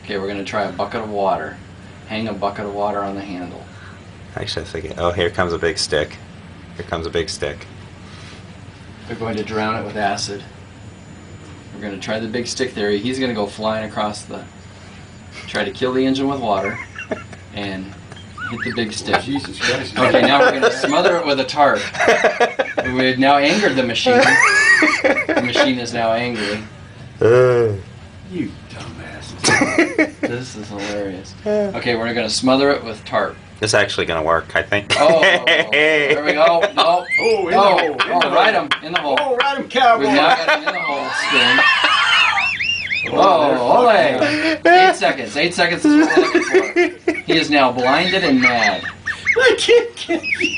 Okay, we're going to try a bucket of water. Hang a bucket of water on the handle. Actually, I think. Oh, here comes a big stick. Here comes a big stick. They're going to drown it with acid. We're going to try the big stick theory. He's going to go flying across the... Try to kill the engine with water and hit the big stick. Jesus Christ. Okay, now we're going to smother it with a tarp. We've now angered the machine. The machine is now angry. You dumbasses. This is hilarious. Okay, we're going to smother it with tarp. It's actually gonna work, I think. Oh, there we go. No. Oh, in the Oh, hole. In the right hole. him in the hole. Oh, ride him, cowboy. We've now got him in the hole. Spin. Oh, ole. 8 seconds. 8 seconds is what we're looking for. He is now blinded and mad. I can't get you.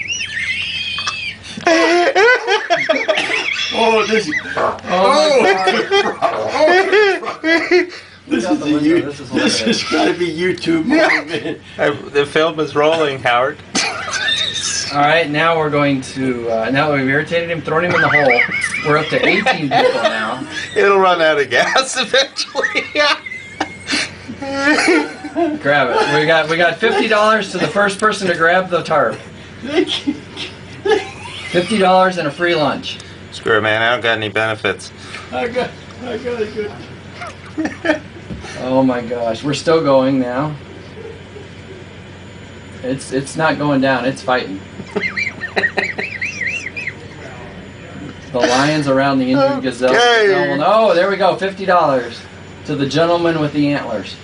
Oh, this is... Oh, my God. This is the window. This is this has got to be YouTube. The film is rolling, Howard. All right, now we're going to, now that we've irritated him, thrown him in the hole, we're up to 18 people now. It'll run out of gas eventually. Grab it. We got $50 to the first person to grab the tarp. $50 and a free lunch. Screw it, man. I don't got any benefits. I got it good. Oh my gosh, we're still going now. It's not going down, it's fighting. The lions around the Indian gazelle. Okay. No, there we go, $50 to the gentleman with the antlers.